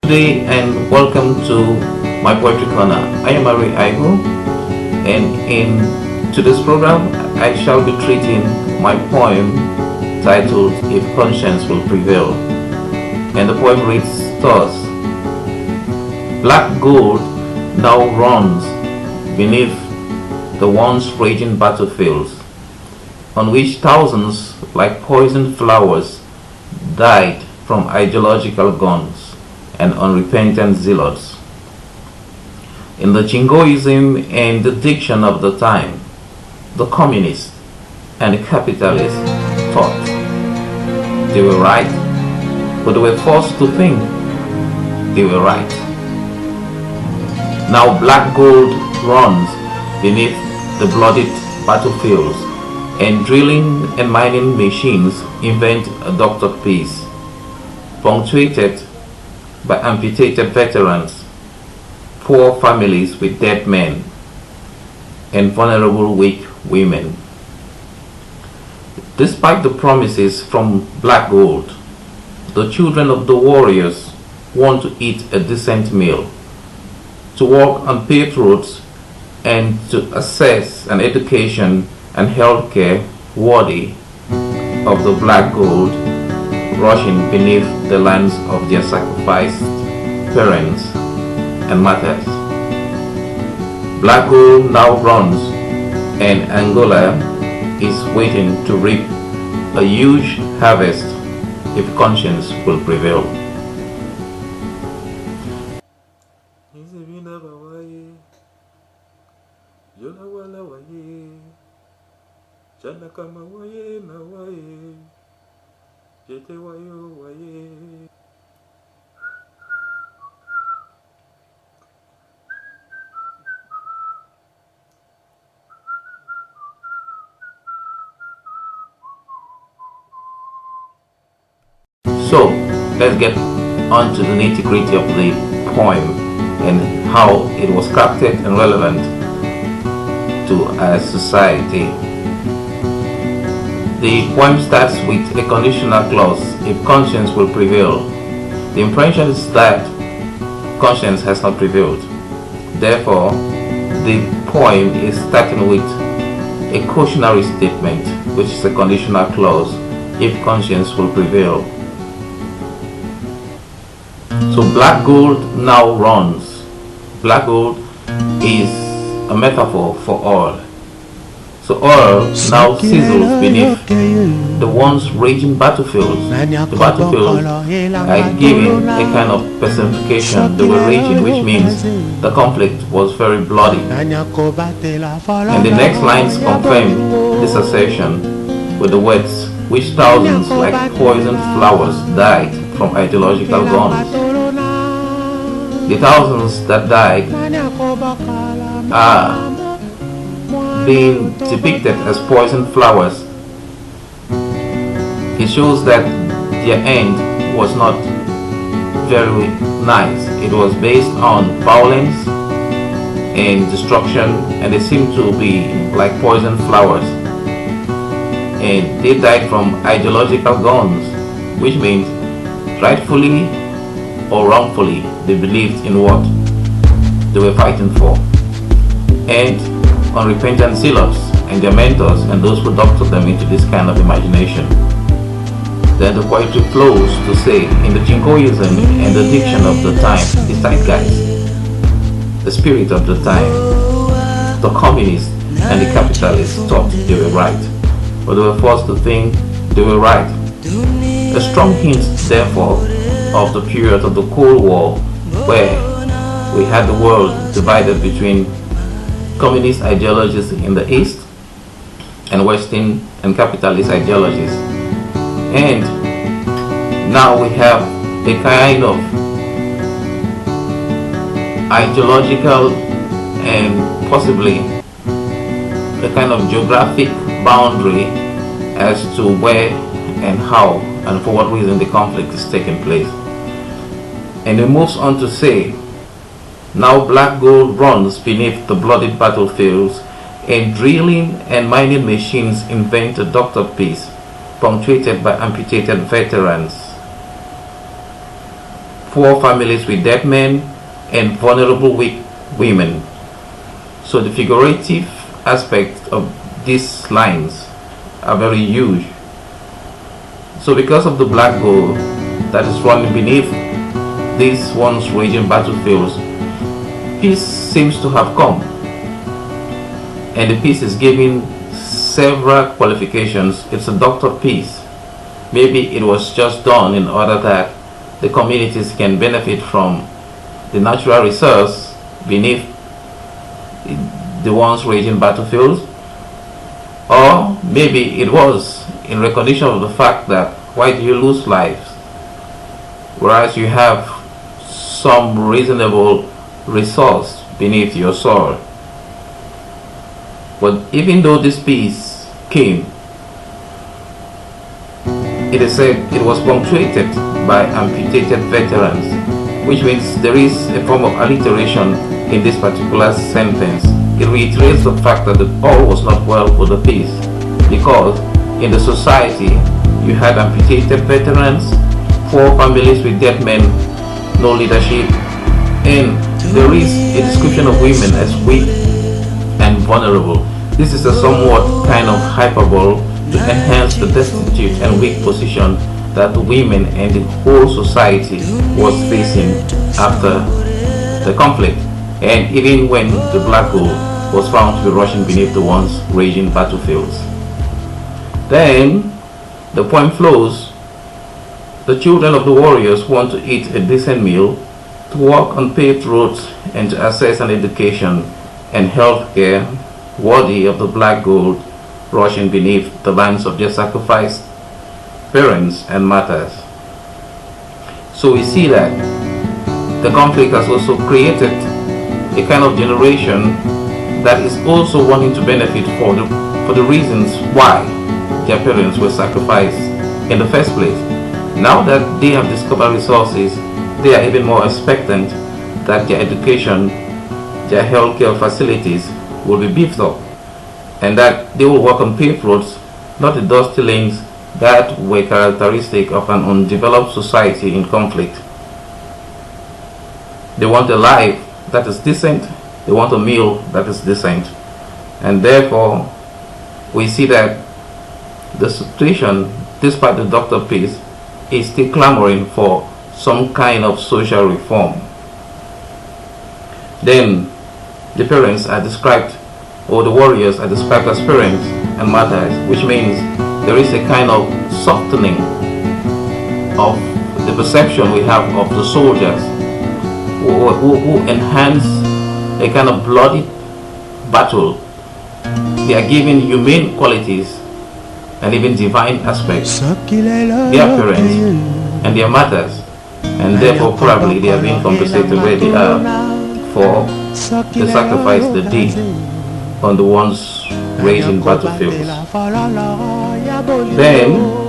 Today and welcome to my poetry corner. I am Arrey Ivo, and in today's program I shall be treating my poem titled If Conscience Will Prevail. And the poem reads thus: Black gold now runs beneath the once raging battlefields, on which thousands like poisoned flowers died from ideological guns and unrepentant zealots. In the jingoism and the diction of the time, the communists and the capitalists thought they were right, but they were forced to think they were right. Now black gold runs beneath the bloodied battlefields, and drilling and mining machines invent a doctored peace, punctuated by amputated veterans, poor families with dead men, and vulnerable weak women. Despite the promises from black gold, the children of the warriors want to eat a decent meal, to walk on paved roads, and to access an education and healthcare worthy of the black gold rushing beneath the lands of their sacrificed parents and mothers. Black gold now runs, and Angola is waiting to reap a huge harvest if conscience will prevail. So let's get on to the nitty-gritty of the poem and how it was crafted and relevant to our society. The poem starts with a conditional clause: if conscience will prevail. The impression is that conscience has not prevailed. Therefore, the poem is starting with a cautionary statement, which is a conditional clause: if conscience will prevail. So black gold now runs. Black gold is a metaphor for oil. So oil now sizzles beneath the once raging battlefields. The battlefields are giving a kind of personification. They were raging, which means the conflict was very bloody. And the next lines confirm this assertion with the words, which thousands like poisoned flowers died from ideological guns. The thousands that died are being depicted as poisoned flowers. It shows that their end was not very nice. It was based on violence and destruction, and they seem to be like poisoned flowers. And they died from ideological guns, which means rightfully or wrongfully they believed in what they were fighting for. And unrepentant zealots and their mentors and those who doctored them into this kind of imagination. Then the poetry flows to say, in the jingoism and the diction of the time, the zeitgeist, the spirit of the time, the communists and the capitalists thought they were right, but they were forced to think they were right. A strong hint, therefore, of the period of the Cold War, where we had the world divided between communist ideologies in the East and Western and capitalist ideologies. And now we have a kind of ideological and possibly a kind of geographic boundary as to where and how and for what reason the conflict is taking place. And it moves on to say, now black gold runs beneath the bloody battlefields, and drilling and mining machines invent a doctored peace, punctuated by amputated veterans, poor families with dead men, and vulnerable weak women. So the figurative aspect of these lines are very huge. So because of the black gold that is running beneath these once raging battlefields, peace seems to have come. And the peace is given several qualifications. It's a doctored peace. Maybe it was just done in order that the communities can benefit from the natural resource beneath the once raging battlefields, or maybe it was in recognition of the fact that why do you lose lives whereas you have some reasonable resource beneath your soil. But even though this peace came, it is said it was punctuated by amputated veterans, which means there is a form of alliteration in this particular sentence. It reiterates the fact that all was not well for the peace, because in the society you had amputated veterans, poor families with dead men, no leadership, and there is a description of women as weak and vulnerable. This is a somewhat kind of hyperbole to enhance the destitute and weak position that the women and the whole society was facing after the conflict, and even when the black gold was found to be rushing beneath the once raging battlefields. Then the poem flows. The children of the warriors want to eat a decent meal, to walk on paved roads, and to access an education and health care worthy of the black gold rushing beneath the lands of their sacrificed parents and martyrs. So we see that the conflict has also created a kind of generation that is also wanting to benefit for the reasons why their parents were sacrificed in the first place. Now that they have discovered resources, they are even more expectant that their education, their healthcare facilities will be beefed up, and that they will walk on paved roads, not the dusty lanes that were characteristic of an undeveloped society in conflict. They want a life that is decent, they want a meal that is decent, and therefore we see that the situation, despite the doctor peace, is still clamoring for some kind of social reform. Then the parents are described, or the warriors are described as parents and martyrs, which means there is a kind of softening of the perception we have of the soldiers who enhance a kind of bloody battle. They are given humane qualities and even divine aspects. They are parents and they are martyrs, and therefore probably they are being compensated where they are for the sacrifice they did on the once raging battlefields. Then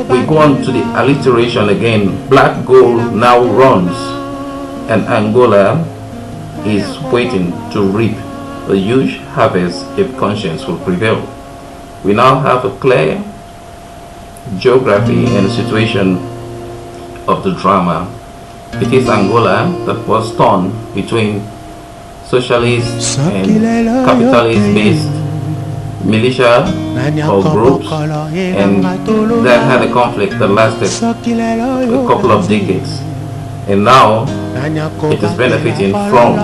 we go on to the alliteration again. Black gold now runs, and Angola is waiting to reap a huge harvest if conscience will prevail. We now have a clear geography and situation of the drama. It is Angola that was torn between socialist and capitalist based militia or groups, and that had a conflict that lasted a couple of decades, and now it is benefiting from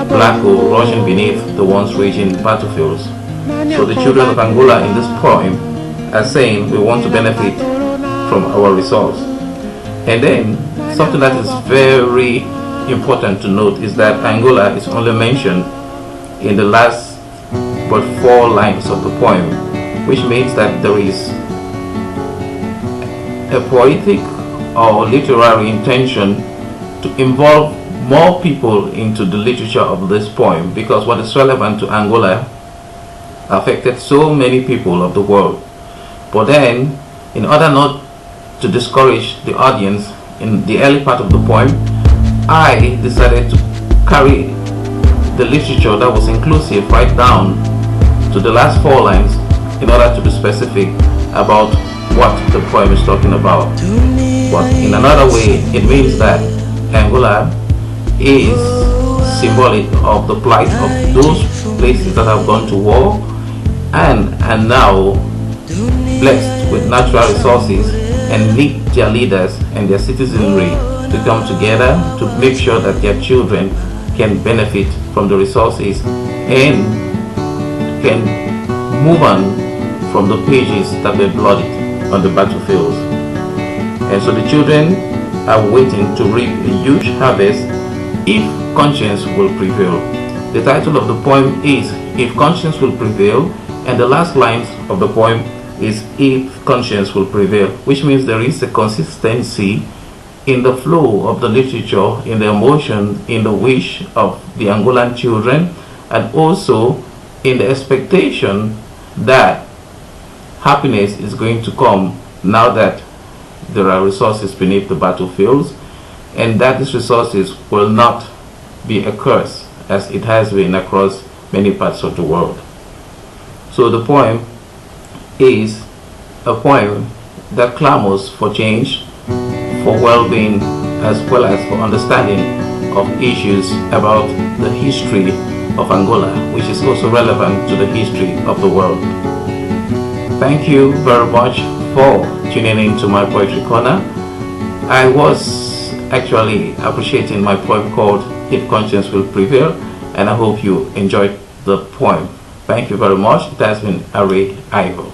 black gold rushing beneath the once raging battlefields. So the children of Angola in this poem are saying we want to benefit from our resource. And then something that is very important to note is that Angola is only mentioned in the last but 4 lines of the poem, which means that there is a poetic or literary intention to involve more people into the literature of this poem, because what is relevant to Angola affected so many people of the world. But then, in order not to discourage the audience in the early part of the poem, I decided to carry the literature that was inclusive right down to the last 4 lines in order to be specific about what the poem is talking about. But in another way, it means that Angola is symbolic of the plight of those places that have gone to war and are now blessed with natural resources and need their leaders and their citizenry to come together to make sure that their children can benefit from the resources and can move on from the pages that were bloodied on the battlefields. And so the children are waiting to reap a huge harvest if conscience will prevail. The title of the poem is If Conscience Will Prevail, and the last lines of the poem is If Conscience Will Prevail, which means there is a consistency in the flow of the literature, in the emotion, in the wish of the Angolan children, and also in the expectation that happiness is going to come now that there are resources beneath the battlefields, and that these resources will not be a curse as it has been across many parts of the world. So the poem is a poem that clamors for change, for well-being, as well as for understanding of issues about the history of Angola, which is also relevant to the history of the world. Thank you very much for tuning in to my Poetry Corner. I was actually appreciating my poem called If Conscience Will Prevail, and I hope you enjoyed the poem. Thank you very much. It has been Arrey Ivo.